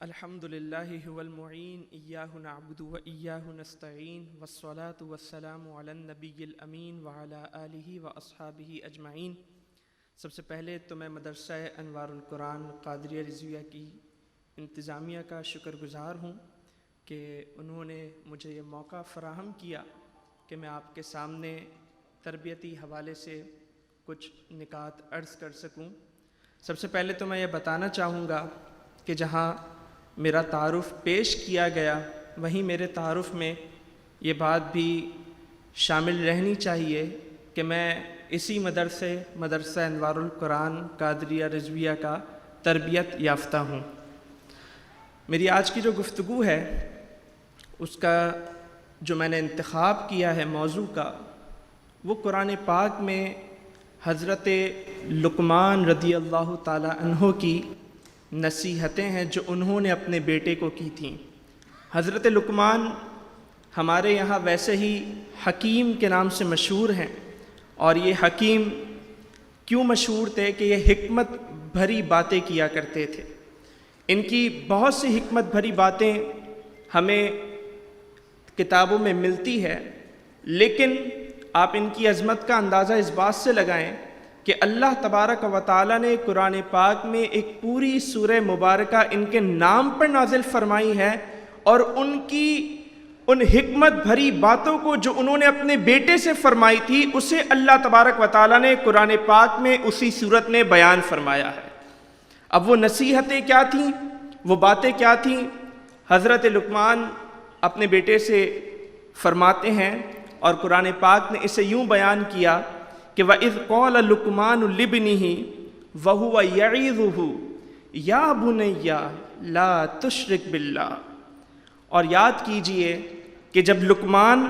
الحمد للہ هو المعین ایاہ نعبد و ایاہ نستعین والصلاة والسلام علی النبی الامین وعلی آلہ و اصحابہ اجمعین۔ سب سے پہلے تو میں مدرسہ انوار القرآن قادریہ رضویہ کی انتظامیہ کا شکر گزار ہوں کہ انہوں نے مجھے یہ موقع فراہم کیا کہ میں آپ کے سامنے تربیتی حوالے سے کچھ نکات عرض کر سکوں۔ سب سے پہلے تو میں یہ بتانا چاہوں گا کہ جہاں میرا تعارف پیش کیا گیا وہیں میرے تعارف میں یہ بات بھی شامل رہنی چاہیے کہ میں اسی مدرسہ انوار القرآن قادریہ رضویہ کا تربیت یافتہ ہوں۔ میری آج کی جو گفتگو ہے اس کا جو میں نے انتخاب کیا ہے موضوع کا، وہ قرآن پاک میں حضرت لقمان رضی اللہ تعالی عنہ کی نصیحتیں ہیں جو انہوں نے اپنے بیٹے کو کی تھیں۔ حضرت لقمان ہمارے یہاں ویسے ہی حکیم کے نام سے مشہور ہیں، اور یہ حکیم کیوں مشہور تھے کہ یہ حکمت بھری باتیں کیا کرتے تھے۔ ان کی بہت سی حکمت بھری باتیں ہمیں کتابوں میں ملتی ہے، لیکن آپ ان کی عظمت کا اندازہ اس بات سے لگائیں کہ اللہ تبارک و تعالیٰ نے قرآن پاک میں ایک پوری سورہ مبارکہ ان کے نام پر نازل فرمائی ہے، اور ان کی ان حکمت بھری باتوں کو جو انہوں نے اپنے بیٹے سے فرمائی تھی اسے اللہ تبارک و تعالیٰ نے قرآن پاک میں اسی صورت میں بیان فرمایا ہے۔ اب وہ نصیحتیں کیا تھیں، وہ باتیں کیا تھیں؟ حضرت لقمان اپنے بیٹے سے فرماتے ہیں، اور قرآن پاک نے اسے یوں بیان کیا کہ وَإِذْ قَالَ لُقْمَانُ لِابْنِهِ وَهُوَ يَعِظُهُ يَا بُنَيَّ لَا تُشْرِكْ بِاللَّهِ۔ اور یاد کیجئے کہ جب لقمان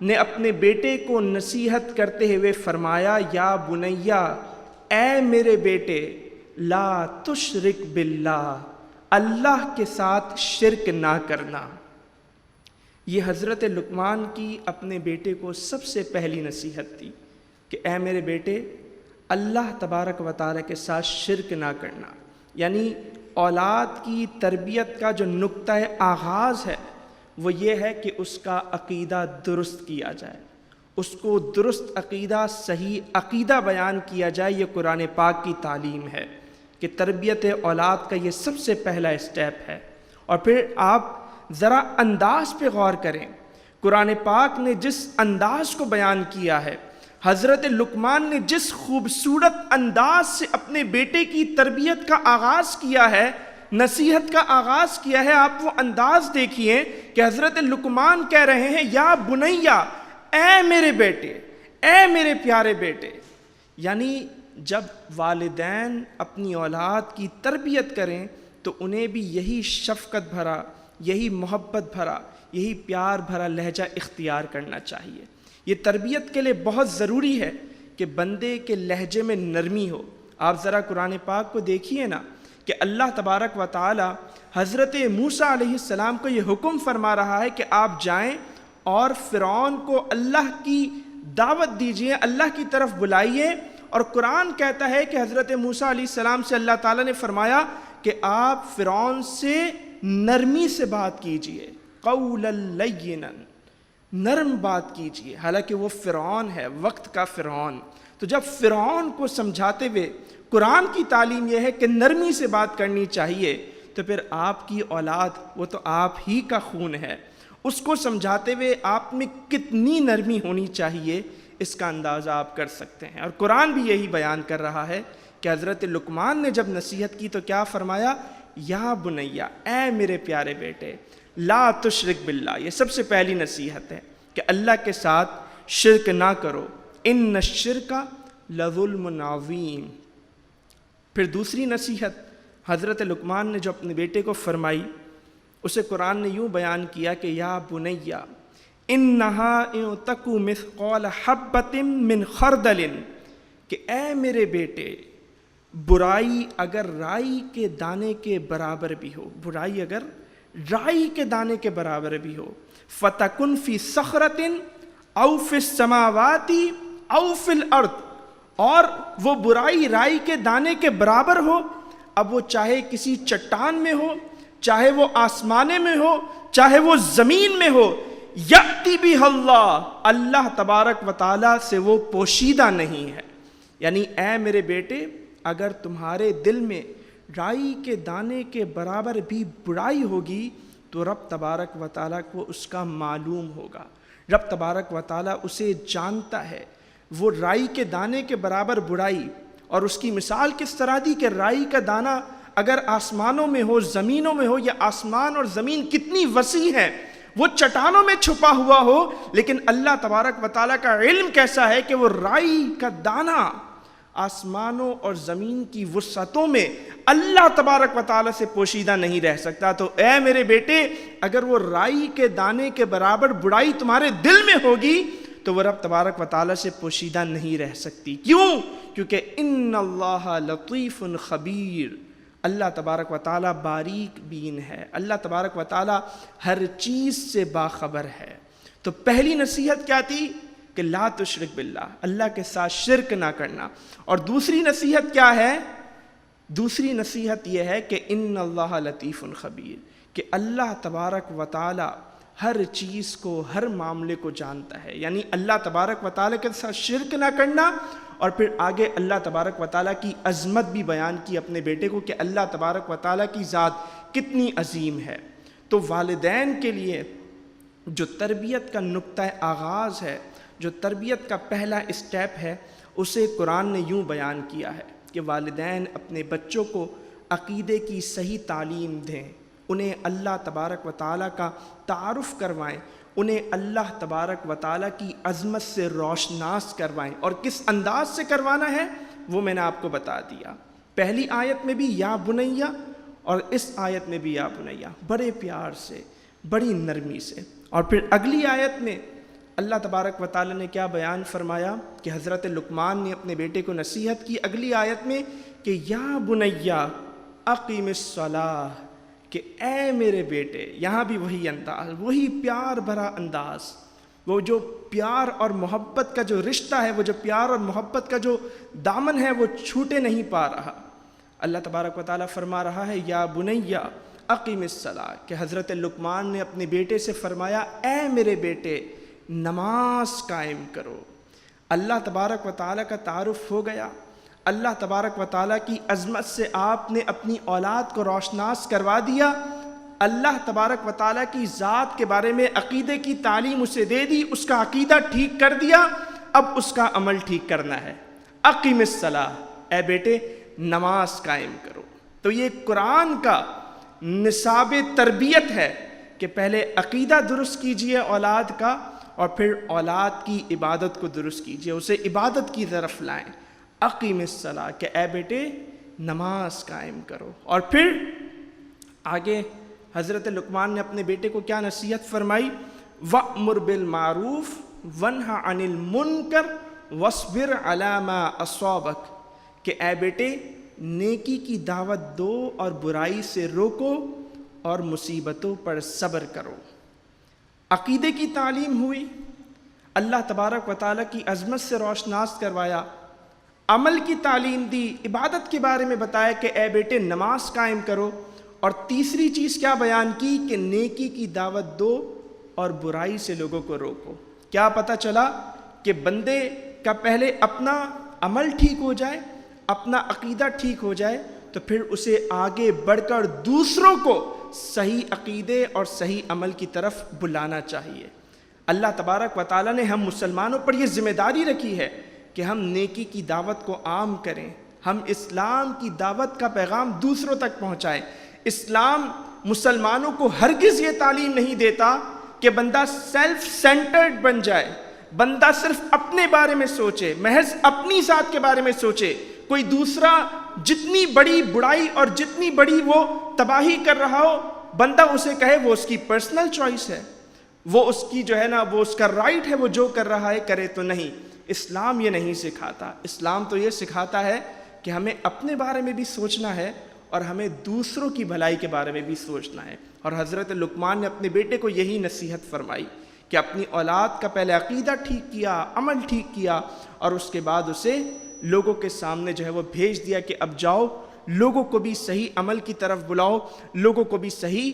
نے اپنے بیٹے کو نصیحت کرتے ہوئے فرمایا یا بنیا، اے میرے بیٹے، لا تشرک باللہ، اللہ کے ساتھ شرک نہ کرنا۔ یہ حضرت لقمان کی اپنے بیٹے کو سب سے پہلی نصیحت تھی کہ اے میرے بیٹے، اللہ تبارک و تعالیٰ کے ساتھ شرک نہ کرنا۔ یعنی اولاد کی تربیت کا جو نقطۂ آغاز ہے وہ یہ ہے کہ اس کا عقیدہ درست کیا جائے، اس کو درست عقیدہ، صحیح عقیدہ بیان کیا جائے۔ یہ قرآن پاک کی تعلیم ہے کہ تربیت اولاد کا یہ سب سے پہلا اسٹیپ ہے۔ اور پھر آپ ذرا انداز پہ غور کریں، قرآن پاک نے جس انداز کو بیان کیا ہے، حضرت لقمان نے جس خوبصورت انداز سے اپنے بیٹے کی تربیت کا آغاز کیا ہے، نصیحت کا آغاز کیا ہے، آپ وہ انداز دیکھیے کہ حضرت لقمان کہہ رہے ہیں یا بنیا، اے میرے بیٹے، اے میرے پیارے بیٹے۔ یعنی جب والدین اپنی اولاد کی تربیت کریں تو انہیں بھی یہی شفقت بھرا، یہی محبت بھرا، یہی پیار بھرا لہجہ اختیار کرنا چاہیے۔ یہ تربیت کے لیے بہت ضروری ہے کہ بندے کے لہجے میں نرمی ہو۔ آپ ذرا قرآن پاک کو دیکھیے نا کہ اللہ تبارک و تعالی حضرت موسیٰ علیہ السلام کو یہ حکم فرما رہا ہے کہ آپ جائیں اور فرعون کو اللہ کی دعوت دیجئے، اللہ کی طرف بلائیے۔ اور قرآن کہتا ہے کہ حضرت موسیٰ علیہ السلام سے اللہ تعالیٰ نے فرمایا کہ آپ فرعون سے نرمی سے بات کیجئے، قولا لینا، نرم بات کیجئے، حالانکہ وہ فرعون ہے، وقت کا فرعون۔ تو جب فرعون کو سمجھاتے ہوئے قرآن کی تعلیم یہ ہے کہ نرمی سے بات کرنی چاہیے، تو پھر آپ کی اولاد وہ تو آپ ہی کا خون ہے، اس کو سمجھاتے ہوئے آپ میں کتنی نرمی ہونی چاہیے اس کا اندازہ آپ کر سکتے ہیں۔ اور قرآن بھی یہی بیان کر رہا ہے کہ حضرت لقمان نے جب نصیحت کی تو کیا فرمایا؟ یا بنیا، اے میرے پیارے بیٹے، لا تشرک باللہ۔ یہ سب سے پہلی نصیحت ہے کہ اللہ کے ساتھ شرک نہ کرو، ان الشرک لظلم عظیم۔ پھر دوسری نصیحت حضرت لقمان نے جو اپنے بیٹے کو فرمائی اسے قرآن نے یوں بیان کیا کہ یا بنیا انہا ان تکو مثقال حبۃ من خردل، کہ اے میرے بیٹے، برائی اگر رائی کے دانے کے برابر بھی ہو، برائی اگر رائی کے دانے کے برابر بھی ہو، فَتَكُنْ فِي صَخْرَةٍ أَوْ فِي السَّمَاوَاتِ أَوْ فِي الْأَرْضِ، اور وہ برائی رائی کے دانے کے برابر ہو، اب وہ چاہے کسی چٹان میں ہو، چاہے وہ آسمانے میں ہو چاہے وہ زمین میں ہو، یأتی بہ اللہ، اللہ تبارک و تعالیٰ سے وہ پوشیدہ نہیں ہے۔ یعنی اے میرے بیٹے، اگر تمہارے دل میں رائی کے دانے کے برابر بھی برائی ہوگی تو رب تبارک و تعالیٰ کو اس کا معلوم ہوگا، رب تبارک و تعالیٰ اسے جانتا ہے۔ وہ رائی کے دانے کے برابر برائی، اور اس کی مثال کس طرح دی کہ رائی کا دانہ اگر آسمانوں میں ہو زمینوں میں ہو، یا آسمان اور زمین کتنی وسیع ہے، وہ چٹانوں میں چھپا ہوا ہو، لیکن اللہ تبارک و تعالیٰ کا علم کیسا ہے کہ وہ رائی کا دانہ آسمانوں اور زمین کی وسعتوں میں اللہ تبارک و تعالیٰ سے پوشیدہ نہیں رہ سکتا۔ تو اے میرے بیٹے، اگر وہ رائی کے دانے کے برابر برائی تمہارے دل میں ہوگی تو وہ رب تبارک و تعالیٰ سے پوشیدہ نہیں رہ سکتی۔ کیوں؟ کیونکہ ان اللہ لطیف خبیر، اللہ تبارک و تعالیٰ باریک بین ہے، اللہ تبارک و تعالیٰ ہر چیز سے باخبر ہے۔ تو پہلی نصیحت کیا تھی کہ لا تشرک باللہ، اللہ کے ساتھ شرک نہ کرنا۔ اور دوسری نصیحت کیا ہے؟ دوسری نصیحت یہ ہے کہ ان اللہ لطیف خبیر، کہ اللہ تبارک و تعالیٰ ہر چیز کو، ہر معاملے کو جانتا ہے۔ یعنی اللہ تبارک و تعالیٰ کے ساتھ شرک نہ کرنا، اور پھر آگے اللہ تبارک و تعالیٰ کی عظمت بھی بیان کی اپنے بیٹے کو کہ اللہ تبارک و تعالیٰ کی ذات کتنی عظیم ہے۔ تو والدین کے لیے جو تربیت کا نقطہ آغاز ہے، جو تربیت کا پہلا اسٹیپ ہے، اسے قرآن نے یوں بیان کیا ہے کہ والدین اپنے بچوں کو عقیدے کی صحیح تعلیم دیں، انہیں اللہ تبارک و تعالیٰ کا تعارف کروائیں، انہیں اللہ تبارک و تعالیٰ کی عظمت سے روشناس کروائیں۔ اور کس انداز سے کروانا ہے وہ میں نے آپ کو بتا دیا۔ پہلی آیت میں بھی یا بنیہ، اور اس آیت میں بھی یا بنیہ، بڑے پیار سے، بڑی نرمی سے۔ اور پھر اگلی آیت میں اللہ تبارک و تعالیٰ نے کیا بیان فرمایا کہ حضرت لقمان نے اپنے بیٹے کو نصیحت کی اگلی آیت میں کہ یا بنیہ اقیم الصلاۃ، کہ اے میرے بیٹے، یہاں بھی وہی انداز، وہی پیار بھرا انداز، وہ جو پیار اور محبت کا جو رشتہ ہے، وہ جو پیار اور محبت کا جو دامن ہے، وہ چھوٹے نہیں پا رہا۔ اللہ تبارک و تعالیٰ فرما رہا ہے یا بنیہ اقیم الصلاۃ، کہ حضرت لقمان نے اپنے بیٹے سے فرمایا اے میرے بیٹے نماز قائم کرو۔ اللہ تبارک و تعالیٰ کا تعارف ہو گیا، اللہ تبارک و تعالیٰ کی عظمت سے آپ نے اپنی اولاد کو روشناس کروا دیا، اللہ تبارک و تعالیٰ کی ذات کے بارے میں عقیدے کی تعلیم اسے دے دی، اس کا عقیدہ ٹھیک کر دیا، اب اس کا عمل ٹھیک کرنا ہے۔ اقیم الصلاۃ، اے بیٹے نماز قائم کرو۔ تو یہ قرآن کا نصاب تربیت ہے کہ پہلے عقیدہ درست کیجئے اولاد کا، اور پھر اولاد کی عبادت کو درست کیجئے، اسے عبادت کی طرف لائیں۔ اقیم الصلاۃ، کہ اے بیٹے نماز قائم کرو۔ اور پھر آگے حضرت لقمان نے اپنے بیٹے کو کیا نصیحت فرمائی؟ وَأْمُرْ بِالْمَعْرُوفِ وَانْهَ عَنِ الْمُنْكَرِ وَاصْبِرْ عَلَى مَا أَصَابَكَ، کہ اے بیٹے نیکی کی دعوت دو اور برائی سے روکو اور مصیبتوں پر صبر کرو۔ عقیدے کی تعلیم ہوئی، اللہ تبارک و تعالیٰ کی عظمت سے روشناس کروایا، عمل کی تعلیم دی، عبادت کے بارے میں بتایا کہ اے بیٹے نماز قائم کرو، اور تیسری چیز کیا بیان کی کہ نیکی کی دعوت دو اور برائی سے لوگوں کو روکو۔ کیا پتہ چلا کہ بندے کا پہلے اپنا عمل ٹھیک ہو جائے، اپنا عقیدہ ٹھیک ہو جائے، تو پھر اسے آگے بڑھ کر دوسروں کو صحیح عقیدے اور صحیح عمل کی طرف بلانا چاہیے۔ اللہ تبارک و تعالیٰ نے ہم مسلمانوں پر یہ ذمہ داری رکھی ہے کہ ہم نیکی کی دعوت کو عام کریں، ہم اسلام کی دعوت کا پیغام دوسروں تک پہنچائیں۔ اسلام مسلمانوں کو ہرگز یہ تعلیم نہیں دیتا کہ بندہ سیلف سینٹرڈ بن جائے، بندہ صرف اپنے بارے میں سوچے، محض اپنی ذات کے بارے میں سوچے، کوئی دوسرا جتنی بڑی برائی اور جتنی بڑی وہ تباہی کر رہا ہو، بندہ اسے کہے وہ اس کی پرسنل چوائس ہے، وہ اس کی جو ہے نا وہ اس کا رائٹ ہے، وہ جو کر رہا ہے کرے۔ تو نہیں، اسلام یہ نہیں سکھاتا۔ اسلام تو یہ سکھاتا ہے کہ ہمیں اپنے بارے میں بھی سوچنا ہے اور ہمیں دوسروں کی بھلائی کے بارے میں بھی سوچنا ہے۔ اور حضرت لقمان نے اپنے بیٹے کو یہی نصیحت فرمائی کہ اپنی اولاد کا پہلے عقیدہ ٹھیک کیا، عمل ٹھیک کیا، اور اس کے بعد اسے لوگوں کے سامنے جو ہے وہ بھیج دیا کہ اب جاؤ لوگوں کو بھی صحیح عمل کی طرف بلاؤ، لوگوں کو بھی صحیح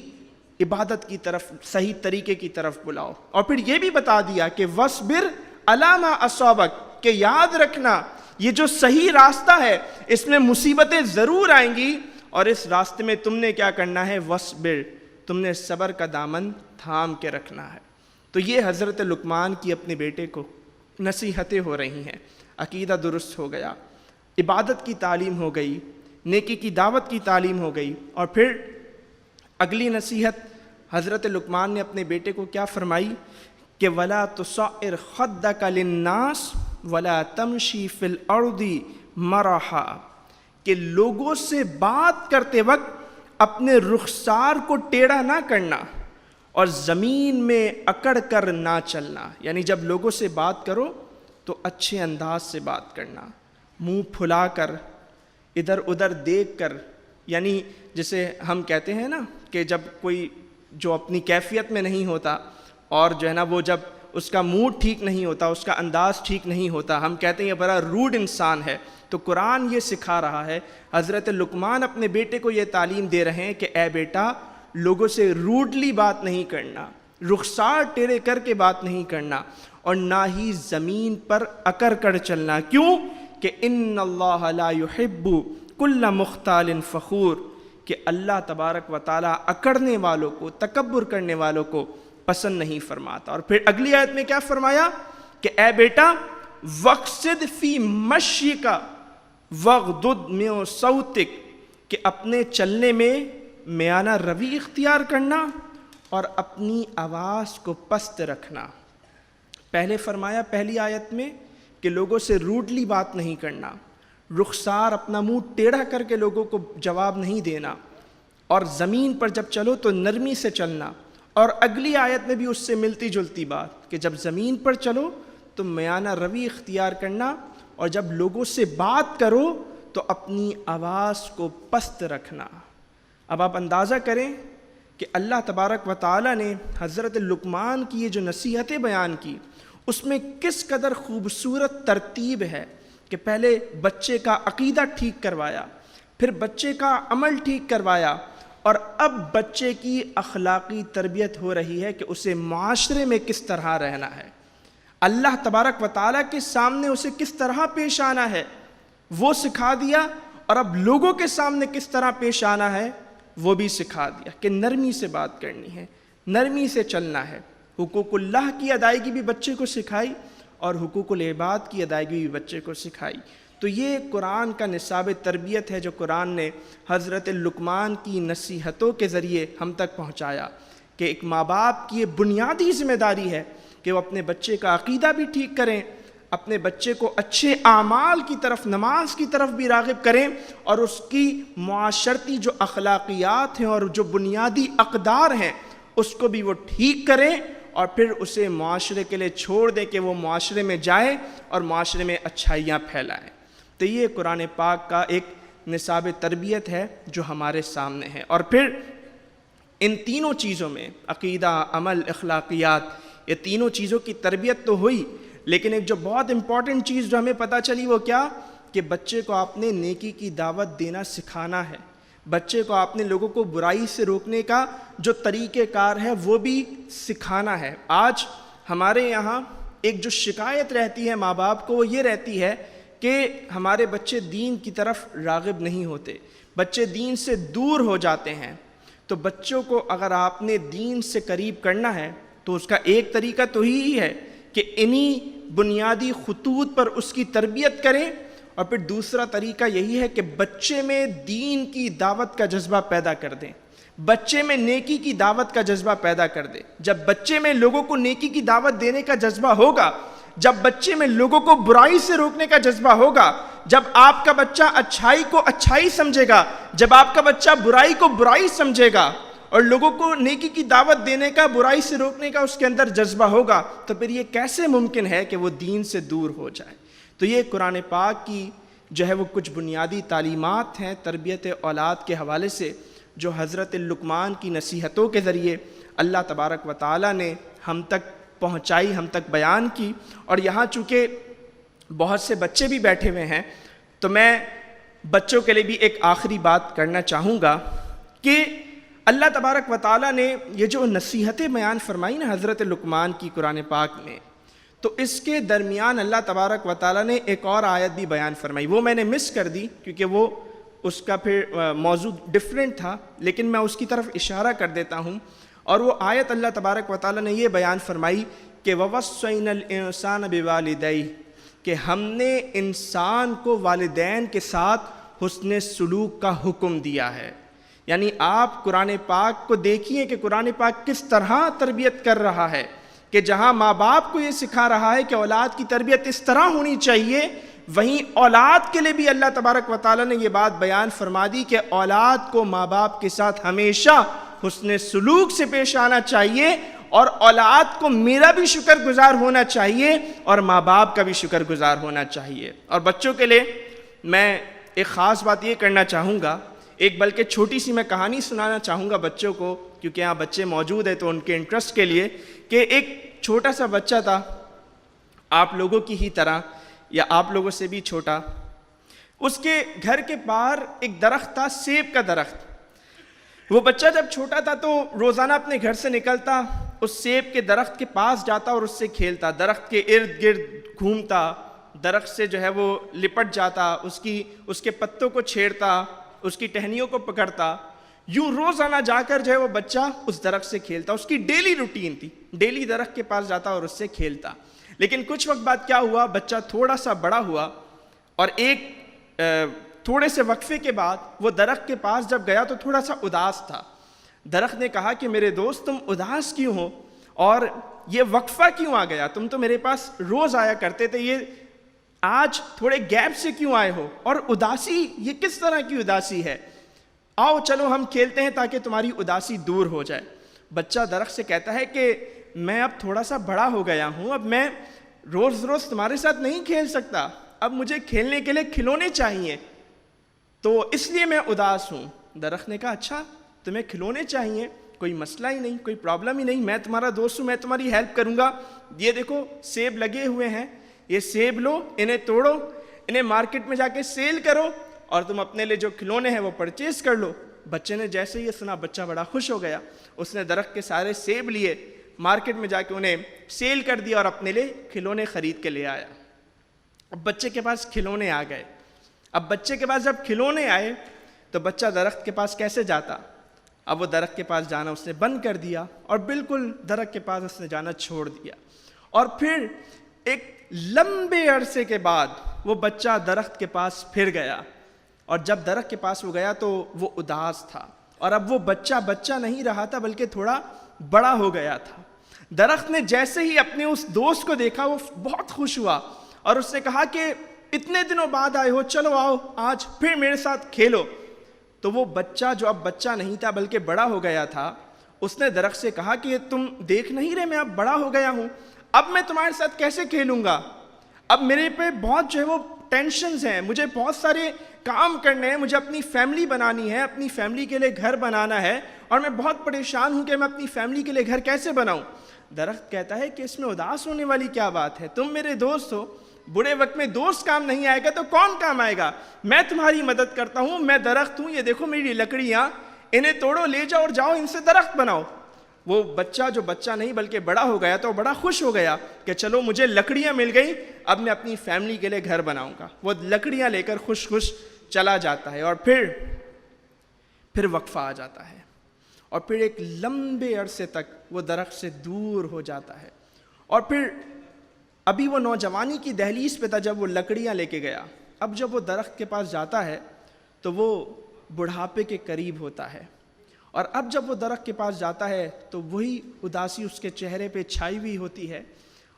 عبادت کی طرف، صحیح طریقے کی طرف بلاؤ۔ اور پھر یہ بھی بتا دیا کہ وَاصْبِرْ عَلَىٰ مَا أَصَابَكَ، کہ یاد رکھنا یہ جو صحیح راستہ ہے اس میں مصیبتیں ضرور آئیں گی، اور اس راستے میں تم نے کیا کرنا ہے؟ وَاصْبِرْ، تم نے صبر کا دامن تھام کے رکھنا ہے۔ تو یہ حضرت لقمان کی اپنے بیٹے کو نصیحتیں ہو رہی ہیں۔ عقیدہ درست ہو گیا، عبادت کی تعلیم ہو گئی، نیکی کی دعوت کی تعلیم ہو گئی، اور پھر اگلی نصیحت حضرت لقمان نے اپنے بیٹے کو کیا فرمائی کہ وَلَا تُصَعِّرْ خَدَّكَ لِلنَّاسِ وَلَا تَمْشِي فِي الْأَرْضِ مَرَحًا، کہ لوگوں سے بات کرتے وقت اپنے رخسار کو ٹیڑھا نہ کرنا اور زمین میں اکڑ کر نہ چلنا۔ یعنی جب لوگوں سے بات کرو تو اچھے انداز سے بات کرنا، منہ پھلا کر، ادھر ادھر دیکھ کر، یعنی جسے ہم کہتے ہیں نا کہ جب کوئی جو اپنی کیفیت میں نہیں ہوتا اور جو ہے نا وہ جب اس کا موڈ ٹھیک نہیں ہوتا، اس کا انداز ٹھیک نہیں ہوتا، ہم کہتے ہیں یہ بڑا روڈ انسان ہے۔ تو قرآن یہ سکھا رہا ہے، حضرت لقمان اپنے بیٹے کو یہ تعلیم دے رہے ہیں کہ اے بیٹا، لوگوں سے روڈلی بات نہیں کرنا، رخسار ٹیڑھے کر کے بات نہیں کرنا، اور نہ ہی زمین پر اکڑ کر چلنا۔ کیوں؟ کہ ان اللہ لا یحب کل مختال فخور، کہ اللہ تبارک و تعالیٰ اکڑنے والوں کو، تکبر کرنے والوں کو پسند نہیں فرماتا۔ اور پھر اگلی آیت میں کیا فرمایا کہ اے بیٹا وَاقْصِدْ فِي مَشْيِكَ وَاغْضُضْ مِن صَوْتِكَ، کہ اپنے چلنے میں میانہ روی اختیار کرنا اور اپنی آواز کو پست رکھنا۔ پہلے فرمایا پہلی آیت میں کہ لوگوں سے روڈلی بات نہیں کرنا، رخسار اپنا منہ ٹیڑھا کر کے لوگوں کو جواب نہیں دینا، اور زمین پر جب چلو تو نرمی سے چلنا۔ اور اگلی آیت میں بھی اس سے ملتی جلتی بات کہ جب زمین پر چلو تو میانہ روی اختیار کرنا، اور جب لوگوں سے بات کرو تو اپنی آواز کو پست رکھنا۔ اب آپ اندازہ کریں کہ اللہ تبارک و تعالیٰ نے حضرت لقمان کی یہ جو نصیحتیں بیان کی، اس میں کس قدر خوبصورت ترتیب ہے کہ پہلے بچے کا عقیدہ ٹھیک کروایا، پھر بچے کا عمل ٹھیک کروایا، اور اب بچے کی اخلاقی تربیت ہو رہی ہے کہ اسے معاشرے میں کس طرح رہنا ہے، اللہ تبارک و تعالیٰ کے سامنے اسے کس طرح پیش آنا ہے وہ سکھا دیا، اور اب لوگوں کے سامنے کس طرح پیش آنا ہے وہ بھی سکھا دیا کہ نرمی سے بات کرنی ہے، نرمی سے چلنا ہے۔ حقوق اللہ کی ادائیگی بھی بچے کو سکھائی اور حقوق العباد کی ادائیگی بھی بچے کو سکھائی۔ تو یہ قرآن کا نصاب تربیت ہے جو قرآن نے حضرت لقمان کی نصیحتوں کے ذریعے ہم تک پہنچایا کہ ایک ماں باپ کی یہ بنیادی ذمہ داری ہے کہ وہ اپنے بچے کا عقیدہ بھی ٹھیک کریں، اپنے بچے کو اچھے اعمال کی طرف، نماز کی طرف بھی راغب کریں، اور اس کی معاشرتی جو اخلاقیات ہیں اور جو بنیادی اقدار ہیں اس کو بھی وہ ٹھیک کریں، اور پھر اسے معاشرے کے لیے چھوڑ دیں کہ وہ معاشرے میں جائے اور معاشرے میں اچھائیاں پھیلائیں۔ تو یہ قرآن پاک کا ایک نصاب تربیت ہے جو ہمارے سامنے ہے۔ اور پھر ان تینوں چیزوں میں عقیدہ، عمل، اخلاقیات، یہ تینوں چیزوں کی تربیت تو ہوئی، لیکن ایک جو بہت امپورٹنٹ چیز جو ہمیں پتہ چلی وہ کیا کہ بچے کو آپ نے نیکی کی دعوت دینا سکھانا ہے، بچے کو آپ نے لوگوں کو برائی سے روکنے کا جو طریقہ کار ہے وہ بھی سکھانا ہے۔ آج ہمارے یہاں ایک جو شکایت رہتی ہے ماں باپ کو وہ یہ رہتی ہے کہ ہمارے بچے دین کی طرف راغب نہیں ہوتے، بچے دین سے دور ہو جاتے ہیں۔ تو بچوں کو اگر آپ نے دین سے قریب کرنا ہے تو اس کا ایک طریقہ تو یہی ہے کہ انہی بنیادی خطوط پر اس کی تربیت کریں، اور پھر دوسرا طریقہ یہی ہے کہ بچے میں دین کی دعوت کا جذبہ پیدا کر دیں، بچے میں نیکی کی دعوت کا جذبہ پیدا کر دیں۔ جب بچے میں لوگوں کو نیکی کی دعوت دینے کا جذبہ ہوگا، جب بچے میں لوگوں کو برائی سے روکنے کا جذبہ ہوگا، جب آپ کا بچہ اچھائی کو اچھائی سمجھے گا، جب آپ کا بچہ برائی کو برائی سمجھے گا، اور لوگوں کو نیکی کی دعوت دینے کا، برائی سے روکنے کا اس کے اندر جذبہ ہوگا، تو پھر یہ کیسے ممکن ہے کہ وہ دین سے دور ہو جائے؟ تو یہ قرآن پاک کی جو ہے وہ کچھ بنیادی تعلیمات ہیں تربیت اولاد کے حوالے سے جو حضرت لقمان کی نصیحتوں کے ذریعے اللہ تبارک و تعالیٰ نے ہم تک پہنچائی، ہم تک بیان کی۔ اور یہاں چونکہ بہت سے بچے بھی بیٹھے ہوئے ہیں تو میں بچوں کے لیے بھی ایک آخری بات کرنا چاہوں گا کہ اللہ تبارک و تعالیٰ نے یہ جو نصیحتیں بیان فرمائی نا حضرت لقمان کی قرآن پاک میں، تو اس کے درمیان اللہ تبارک و تعالیٰ نے ایک اور آیت بھی بیان فرمائی، وہ میں نے مس کر دی کیونکہ وہ اس کا پھر موضوع ڈیفرنٹ تھا، لیکن میں اس کی طرف اشارہ کر دیتا ہوں۔ اور وہ آیت اللہ تبارک و تعالیٰ نے یہ بیان فرمائی کہ وَوَصَّيْنَا الْإِنسَانَ بِوَالِدَيْهِ، کہ ہم نے انسان کو والدین کے ساتھ حسن سلوک کا حکم دیا ہے۔ یعنی آپ قرآن پاک کو دیکھیے کہ قرآن پاک کس طرح تربیت کر رہا ہے، کہ جہاں ماں باپ کو یہ سکھا رہا ہے کہ اولاد کی تربیت اس طرح ہونی چاہیے، وہیں اولاد کے لیے بھی اللہ تبارک و تعالیٰ نے یہ بات بیان فرما دی کہ اولاد کو ماں باپ کے ساتھ ہمیشہ حسن سلوک سے پیش آنا چاہیے، اور اولاد کو میرا بھی شکر گزار ہونا چاہیے اور ماں باپ کا بھی شکر گزار ہونا چاہیے۔ اور بچوں کے لیے میں ایک خاص بات یہ کرنا چاہوں گا، ایک بلکہ چھوٹی سی میں کہانی سنانا چاہوں گا بچوں کو، کیونکہ یہاں بچے موجود ہیں تو ان کے انٹرسٹ کے لیے، کہ ایک چھوٹا سا بچہ تھا آپ لوگوں کی ہی طرح یا آپ لوگوں سے بھی چھوٹا۔ اس کے گھر کے باہر ایک درخت تھا، سیب کا درخت۔ وہ بچہ جب چھوٹا تھا تو روزانہ اپنے گھر سے نکلتا، اس سیب کے درخت کے پاس جاتا اور اس سے کھیلتا، درخت کے ارد گرد گھومتا، درخت سے جو ہے وہ لپٹ جاتا، اس کے پتوں کو چھیڑتا، اس کی ٹہنیوں کو پکڑتا، یوں روزانہ جا کر جو ہے وہ بچہ اس درخت سے کھیلتا۔ اس کی ڈیلی روٹین تھی، ڈیلی درخت کے پاس جاتا اور اس سے کھیلتا۔ لیکن کچھ وقت بعد کیا ہوا، بچہ تھوڑا سا بڑا ہوا اور ایک تھوڑے سے وقفے کے بعد وہ درخت کے پاس جب گیا تو تھوڑا سا اداس تھا۔ درخت نے کہا کہ میرے دوست تم اداس کیوں ہو اور یہ وقفہ کیوں آ گیا، تم تو میرے پاس روز آیا کرتے تھے، یہ آج تھوڑے گیپ سے کیوں آئے ہو، اور اداسی یہ کس طرح کی اداسی ہے، آؤ چلو ہم کھیلتے ہیں تاکہ تمہاری اداسی دور ہو جائے۔ بچہ درخت سے کہتا ہے کہ میں اب تھوڑا سا بڑا ہو گیا ہوں، اب میں روز روز تمہارے ساتھ نہیں کھیل سکتا، اب مجھے کھیلنے کے لیے کھلونے چاہیے، تو اس لیے میں اداس ہوں۔ درخت نے کہا اچھا تمہیں کھلونے چاہیے، کوئی مسئلہ ہی نہیں، کوئی پرابلم ہی نہیں، میں تمہارا دوست ہوں، میں تمہاری ہیلپ کروں گا۔ یہ دیکھو سیب لگے ہوئے ہیں، یہ سیب لو، انہیں توڑو، انہیں مارکیٹ میں جا کے سیل کرو اور تم اپنے لیے جو کھلونے ہیں وہ پرچیز کر لو۔ بچے نے جیسے ہی یہ سنا بچہ بڑا خوش ہو گیا، اس نے درخت کے سارے سیب لیے، مارکیٹ میں جا کے انہیں سیل کر دیا اور اپنے لیے کھلونے خرید کے لے آیا۔ اب بچے کے پاس کھلونے آ گئے، اب بچے کے پاس جب کھلونے آئے تو بچہ درخت کے پاس کیسے جاتا، اب وہ درخت کے پاس جانا اس نے بند کر دیا اور بالکل درخت کے پاس اس نے جانا چھوڑ دیا۔ اور پھر ایک لمبے عرصے کے بعد وہ بچہ درخت کے پاس پھر گیا، اور جب درخت کے پاس وہ گیا تو وہ اداس تھا، اور اب وہ بچہ نہیں رہا تھا بلکہ تھوڑا بڑا ہو گیا تھا۔ درخت نے جیسے ہی اپنے اس دوست کو دیکھا وہ بہت خوش ہوا اور اس نے کہا کہ اتنے دنوں بعد آئے ہو، چلو آؤ آج پھر میرے ساتھ کھیلو۔ تو وہ بچہ جو اب بچہ نہیں تھا بلکہ بڑا ہو گیا تھا، اس نے درخت سے کہا کہ تم دیکھ نہیں رہے میں اب بڑا ہو گیا ہوں، اب میں تمہارے ساتھ کیسے کھیلوں گا، اب میرے پہ بہت جو ہے وہ ٹینشنز ہیں، مجھے بہت سارے کام کرنے ہیں، مجھے اپنی فیملی بنانی ہے، اپنی فیملی کے لیے گھر بنانا ہے، اور میں بہت پریشان ہوں کہ میں اپنی فیملی کے لیے گھر کیسے بناؤں۔ درخت کہتا ہے کہ اس میں اداس ہونے والی کیا بات ہے، تم میرے دوست ہو، برے وقت میں دوست کام نہیں آئے گا تو کون کام آئے گا، میں تمہاری مدد کرتا ہوں، میں درخت ہوں، یہ دیکھو میری لکڑیاں، انہیں توڑو لے جاؤ اور جاؤ ان سے درخت بناؤ۔ وہ بچہ جو بچہ نہیں بلکہ بڑا ہو گیا تو بڑا خوش ہو گیا کہ چلو مجھے لکڑیاں مل گئیں، اب میں اپنی فیملی کے لیے گھر بناؤں گا۔ وہ لکڑیاں لے کر خوش خوش چلا جاتا ہے، اور پھر وقفہ آ جاتا ہے، اور پھر ایک لمبے عرصے تک وہ درخت سے دور ہو جاتا ہے، اور پھر ابھی وہ نوجوانی کی دہلیز پہ تھا جب وہ لکڑیاں لے کے گیا، اب جب وہ درخت کے پاس جاتا ہے تو وہ بڑھاپے کے قریب ہوتا ہے، اور اب جب وہ درخت کے پاس جاتا ہے تو وہی اداسی اس کے چہرے پہ چھائی ہوئی ہوتی ہے،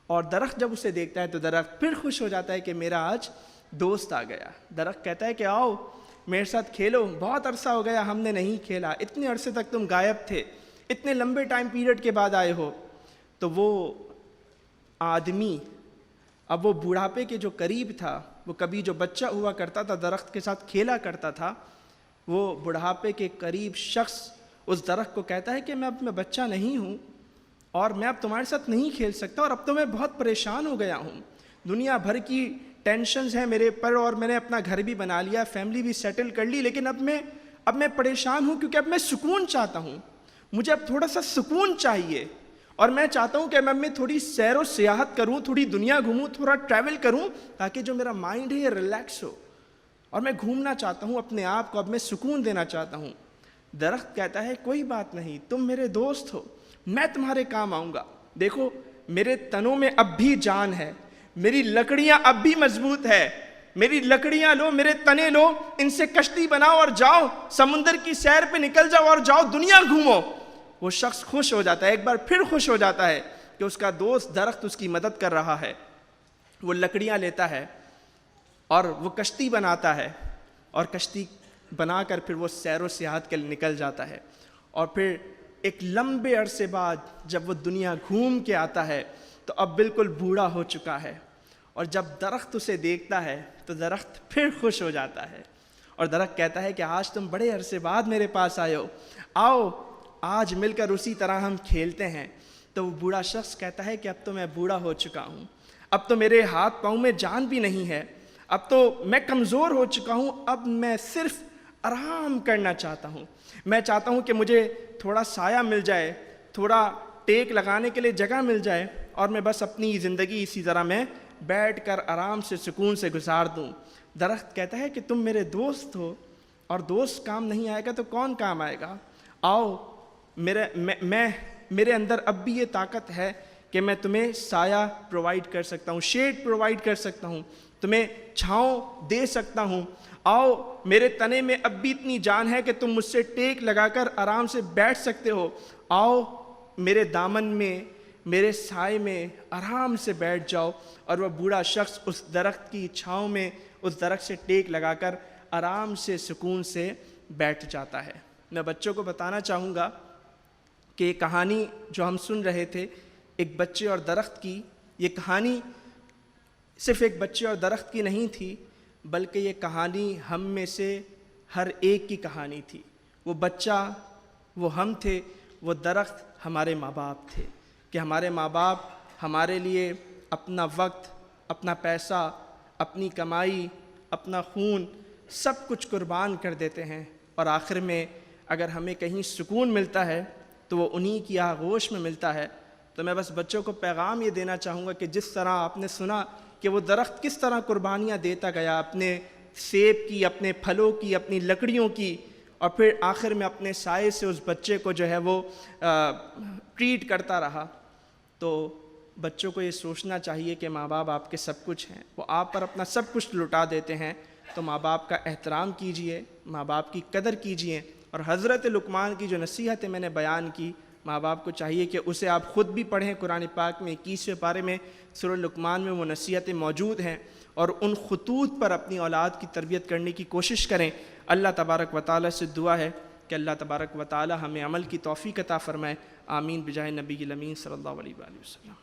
اور درخت جب اسے دیکھتا ہے تو درخت پھر خوش ہو جاتا ہے کہ میرا آج دوست آ گیا۔ درخت کہتا ہے کہ آؤ میرے ساتھ کھیلو، بہت عرصہ ہو گیا ہم نے نہیں کھیلا، اتنے عرصے تک تم غائب تھے، اتنے لمبے ٹائم پیریڈ کے بعد آئے ہو۔ تو وہ آدمی اب وہ بڑھاپے کے جو قریب تھا، وہ کبھی جو بچہ ہوا کرتا تھا درخت کے ساتھ کھیلا کرتا تھا، وہ بڑھاپے کے قریب شخص اس درخت کو کہتا ہے کہ میں بچہ نہیں ہوں اور میں اب تمہارے ساتھ نہیں کھیل سکتا، اور اب تو میں بہت پریشان ہو گیا ہوں، دنیا بھر کی ٹینشنز ہیں میرے پر اور میں نے اپنا گھر بھی بنا لیا, فیملی بھی سیٹل کر لی, لیکن اب میں پریشان ہوں کیونکہ اب میں سکون چاہتا ہوں, مجھے اب تھوڑا سا سکون چاہیے, اور میں چاہتا ہوں کہ میں تھوڑی سیر و سیاحت کروں, تھوڑی دنیا گھوموں, تھوڑا ٹریول کروں, تاکہ جو میرا مائنڈ ہے یہ ریلیکس ہو, اور میں گھومنا چاہتا ہوں اپنے آپ کو, اب میں سکون دینا چاہتا ہوں. درخت کہتا ہے کوئی بات نہیں, تم میرے دوست ہو, میں تمہارے کام آؤں گا. دیکھو میرے تنوں میں اب بھی جان ہے, میری لکڑیاں اب بھی مضبوط ہے, میری لکڑیاں لو, میرے تنے لو, ان سے کشتی بناؤ اور جاؤ سمندر کی سیر پہ نکل جاؤ اور جاؤ دنیا گھومو. وہ شخص خوش ہو جاتا ہے, ایک بار پھر خوش ہو جاتا ہے کہ اس کا دوست درخت اس کی مدد کر رہا ہے. وہ لکڑیاں لیتا ہے اور وہ کشتی بناتا ہے, اور کشتی بنا کر پھر وہ سیر و سیاحت کے لیے نکل جاتا ہے. اور پھر ایک لمبے عرصے بعد جب وہ دنیا گھوم کے آتا ہے تو اب بالکل بوڑھا ہو چکا ہے, اور جب درخت اسے دیکھتا ہے تو درخت پھر خوش ہو جاتا ہے, اور درخت کہتا ہے کہ آج تم بڑے عرصے بعد میرے پاس آئے ہو, آؤ آج مل کر اسی طرح ہم کھیلتے ہیں. تو وہ بوڑھا شخص کہتا ہے کہ اب تو میں بوڑھا ہو چکا ہوں, اب تو میرے ہاتھ پاؤں میں جان بھی نہیں ہے, اب تو میں کمزور ہو چکا ہوں, اب میں صرف آرام کرنا چاہتا ہوں. میں چاہتا ہوں کہ مجھے تھوڑا سایہ مل جائے, تھوڑا ٹیک لگانے کے لیے جگہ مل جائے, اور میں بس اپنی زندگی اسی طرح میں بیٹھ کر آرام سے سکون سے گزار دوں. درخت کہتا ہے کہ تم میرے دوست ہو, اور دوست کام نہیں آئے گا تو کون کام آئے گا. آؤ میرے اندر اب بھی یہ طاقت ہے کہ میں تمہیں سایہ پرووائڈ کر سکتا ہوں, شیڈ پرووائڈ کر سکتا ہوں, تمہیں چھاؤں دے سکتا ہوں. آؤ میرے تنے میں اب بھی اتنی جان ہے کہ تم مجھ سے ٹیک لگا کر آرام سے بیٹھ سکتے ہو. آؤ میرے دامن میں, میرے سائے میں آرام سے بیٹھ جاؤ. اور وہ بوڑھا شخص اس درخت کی چھاؤں میں اس درخت سے ٹیک لگا کر آرام سے سکون سے بیٹھ جاتا ہے. میں بچوں کو بتانا چاہوں گا کہ یہ کہانی جو ہم سن رہے تھے ایک بچے اور درخت کی, یہ کہانی صرف ایک بچے اور درخت کی نہیں تھی, بلکہ یہ کہانی ہم میں سے ہر ایک کی کہانی تھی. وہ بچہ وہ ہم تھے, وہ درخت ہمارے ماں باپ تھے, کہ ہمارے ماں باپ ہمارے لیے اپنا وقت, اپنا پیسہ, اپنی کمائی, اپنا خون سب کچھ قربان کر دیتے ہیں, اور آخر میں اگر ہمیں کہیں سکون ملتا ہے تو وہ انہی کی آغوش میں ملتا ہے. تو میں بس بچوں کو پیغام یہ دینا چاہوں گا کہ جس طرح آپ نے سنا کہ وہ درخت کس طرح قربانیاں دیتا گیا, اپنے سیب کی, اپنے پھلوں کی, اپنی لکڑیوں کی, اور پھر آخر میں اپنے سائے سے اس بچے کو جو ہے وہ ٹریٹ کرتا رہا. تو بچوں کو یہ سوچنا چاہیے کہ ماں باپ آپ کے سب کچھ ہیں, وہ آپ پر اپنا سب کچھ لٹا دیتے ہیں, تو ماں باپ کا احترام کیجئے, ماں باپ کی قدر کیجئے. اور حضرت لقمان کی جو نصیحتیں میں نے بیان کی, ماں باپ کو چاہیے کہ اسے آپ خود بھی پڑھیں. قرآن پاک میں 21ویں پارے میں سورہ لقمان میں وہ نصیحتیں موجود ہیں, اور ان خطوط پر اپنی اولاد کی تربیت کرنے کی کوشش کریں. اللہ تبارک و تعالیٰ سے دعا ہے کہ اللہ تبارک و تعالیٰ ہمیں عمل کی توفیق عطا فرمائے. آمین بجاہ نبی الامین صلی اللہ علیہ وآلہ وسلم.